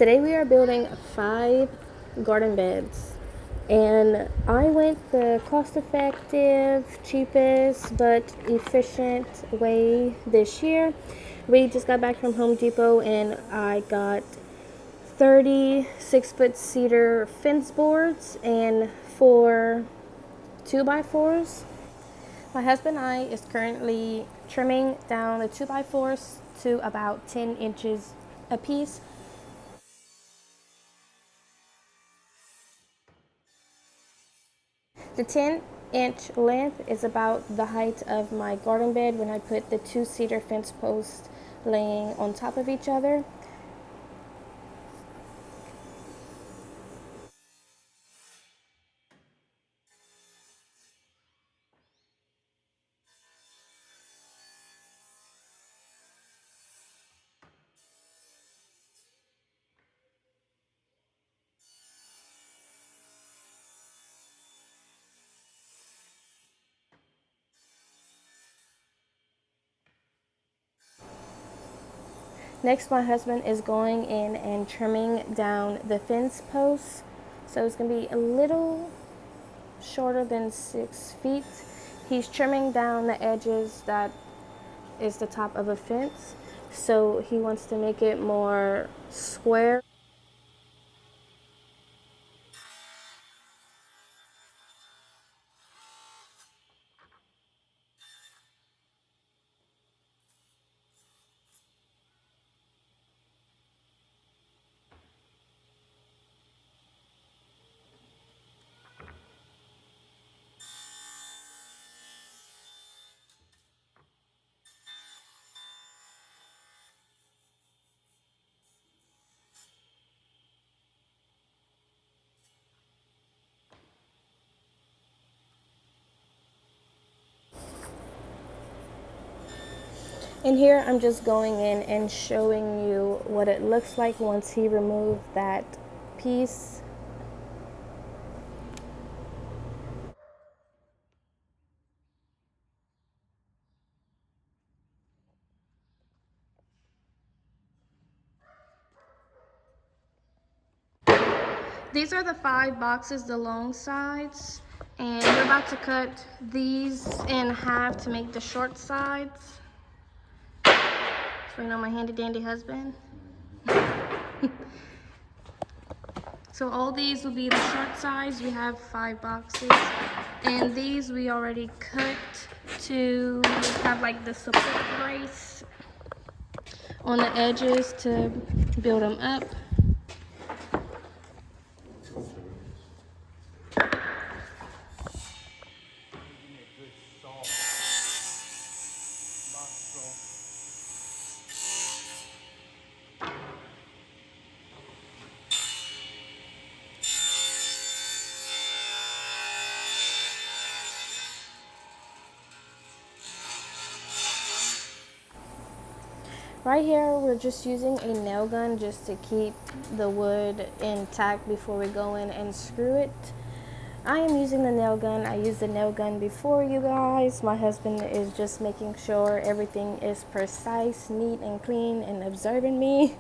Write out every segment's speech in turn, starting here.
Today we are building 5 garden beds, and I went the cost-effective, cheapest, but efficient way this year. We just got back from Home Depot and I got 30 6-foot cedar fence boards and 4 2x4s. My husband and I is currently trimming down the 2x4s to about 10 inches a piece. The 10-inch length is about the height of my garden bed when I put the 2 cedar fence posts laying on top of each other. Next, my husband is going in and trimming down the fence posts. So it's going to be a little shorter than 6 feet. He's trimming down the edges that is the top of a fence. So he wants to make it more square. And here I'm just going in and showing you what it looks like once he removed that piece. These are the 5 boxes, the long sides, and we're about to cut these in half to make the short sides. So you know my handy dandy husband. So all these will be the short size. We have 5 boxes, and these we already cut to have like the support brace on the edges to build them up. Right here, we're just using a nail gun just to keep the wood intact before we go in and screw it. I am using the nail gun. I used the nail gun before, you guys. My husband is just making sure everything is precise, neat, and clean, and observing me.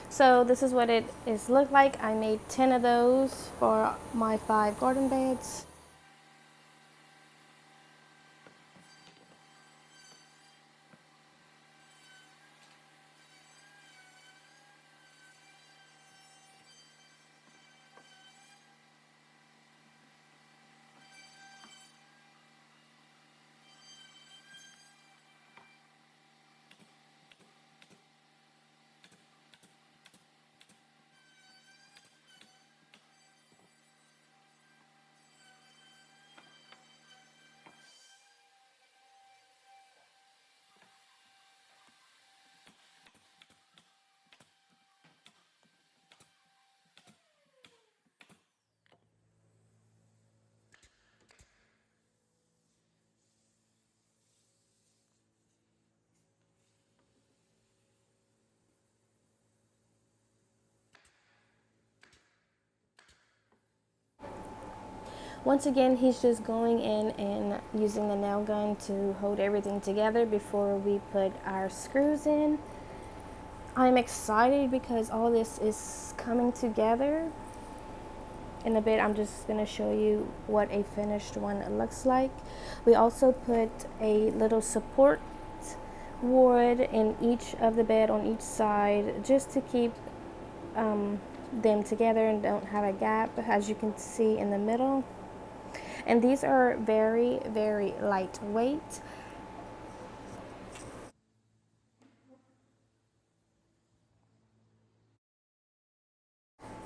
So this is what it is look like. I made 10 of those for my 5 garden beds. Once again, he's just going in and using the nail gun to hold everything together before we put our screws in. I'm excited because all this is coming together. In a bit, I'm just going to show you what a finished one looks like. We also put a little support wood in each of the bed on each side just to keep them together and don't have a gap, as you can see in the middle. And these are very, very lightweight.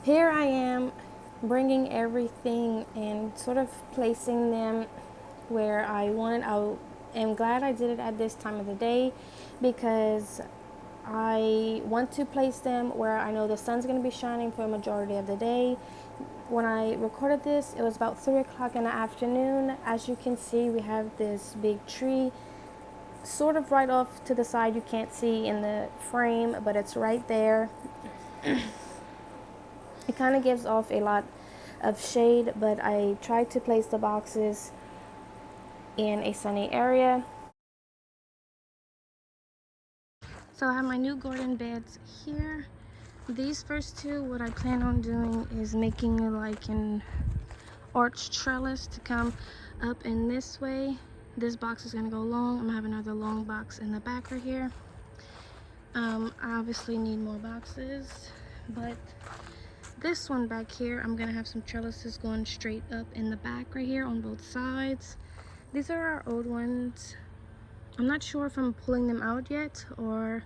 Here I am bringing everything and sort of placing them where I want. I am glad I did it at this time of the day because I want to place them where I know the sun's going to be shining for a majority of the day. When I recorded this, it was about 3 o'clock in the afternoon. As you can see, we have this big tree sort of right off to the side. You can't see in the frame, but it's right there. It kind of gives off a lot of shade, but I tried to place the boxes in a sunny area. So I have my new garden beds here. These first two, what I plan on doing is making like an arch trellis to come up in this way. This box is gonna go long. I'm gonna have another long box in the back right here. I obviously need more boxes, but this one back here, I'm gonna have some trellises going straight up in the back right here on both sides. These are our old ones. I'm not sure if I'm pulling them out yet or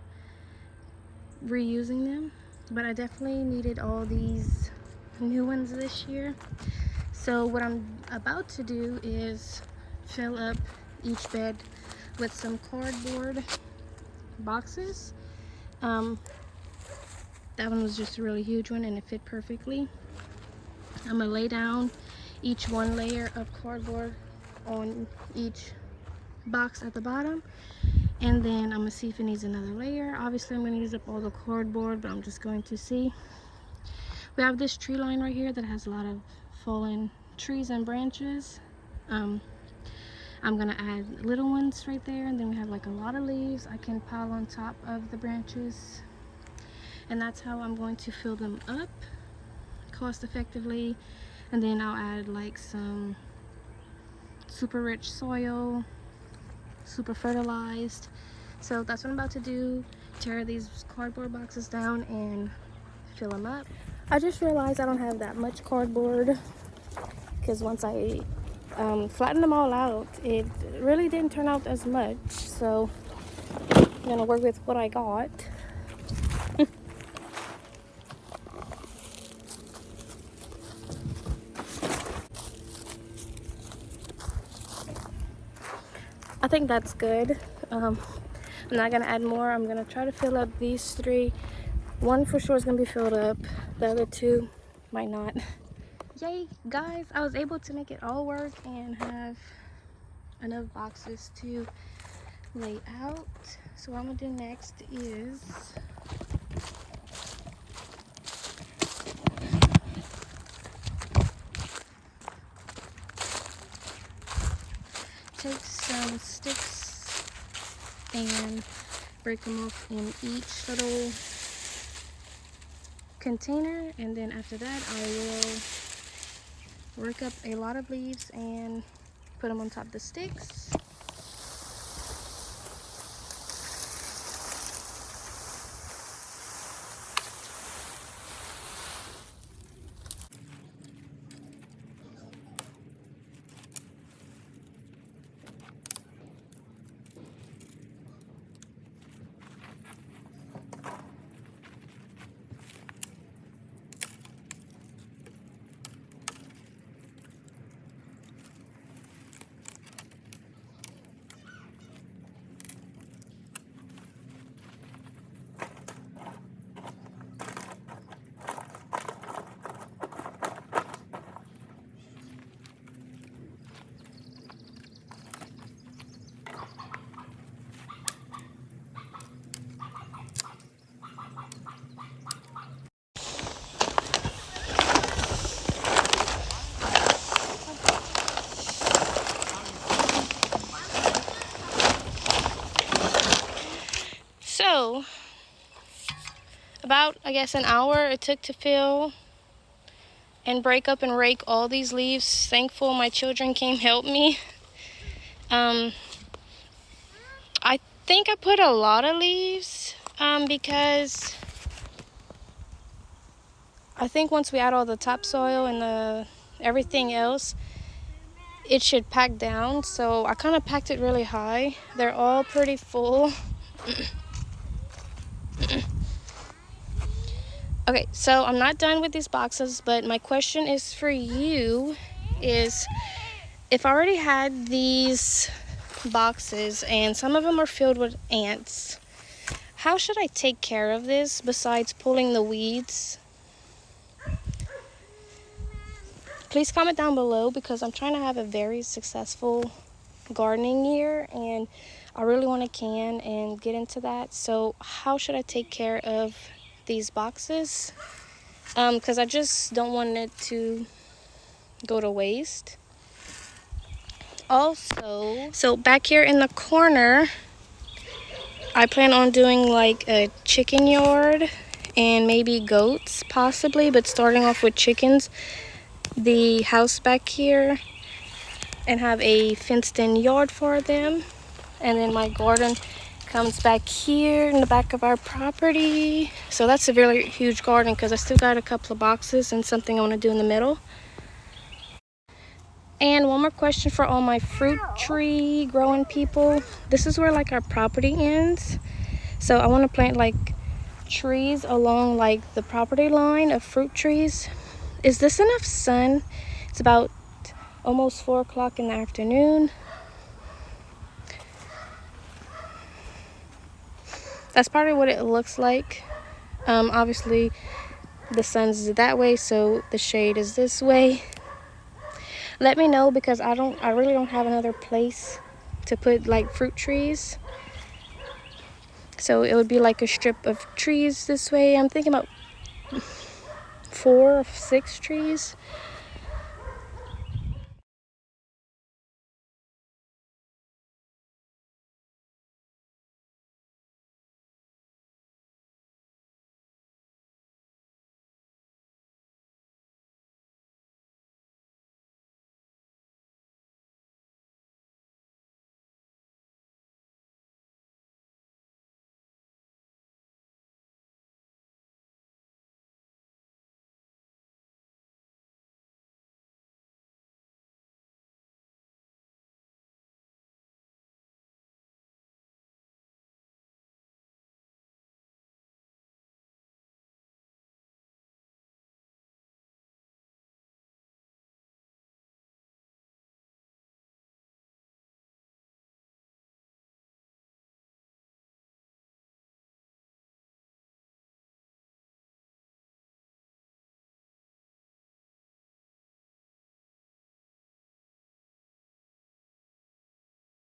reusing them, but I definitely needed all these new ones this year. So what I'm about to do is fill up each bed with some cardboard boxes. That one was just a really huge one and it fit perfectly. I'm gonna lay down each one layer of cardboard on each box at the bottom, and then I'm gonna see if it needs another layer. Obviously I'm gonna use up all the cardboard, but I'm just going to see. We have this tree line right here that has a lot of fallen trees and branches. I'm gonna add little ones right there, and then we have like a lot of leaves I can pile on top of the branches, and that's how I'm going to fill them up cost effectively. And then I'll add like some super rich soil, super fertilized. So that's what I'm about to do, tear these cardboard boxes down and fill them up. I just realized I don't have that much cardboard because once I flattened them all out, it really didn't turn out as much. So I'm gonna work with what I got. I think that's good. I'm not gonna add more. I'm gonna try to fill up these 3. One for sure is gonna be filled up. The other 2 might not. Yay, guys, I was able to make it all work and have enough boxes to lay out. So what I'm gonna do next is take some sticks and break them off in each little container, and then after that I will work up a lot of leaves and put them on top of the sticks. about, I guess, an hour it took to fill and break up and rake all these leaves. Thankful my children came help me. I think I put a lot of leaves because I think once we add all the topsoil and everything else, it should pack down. So I kind of packed it really high. They're all pretty full. Okay, so I'm not done with these boxes, but my question is for you is, if I already had these boxes and some of them are filled with ants, how should I take care of this besides pulling the weeds? Please comment down below, because I'm trying to have a very successful gardening year and I really want to can and get into that. So how should I take care of these boxes? Because I just don't want it to go to waste. Also, so back here in the corner, I plan on doing like a chicken yard and maybe goats possibly, but starting off with chickens. The house back here, and have a fenced in yard for them. And then my garden comes back here in the back of our property. So that's a really huge garden because I still got a couple of boxes and something I want to do in the middle. And one more question for all my fruit tree growing people. This is where like our property ends. So I want to plant like trees along like the property line of fruit trees. Is this enough sun? It's about almost 4 o'clock in the afternoon. That's probably what it looks like. Obviously the sun's that way, so the shade is this way. Let me know, because I really don't have another place to put like fruit trees. So it would be like a strip of trees this way. I'm thinking about 4 or 6 trees.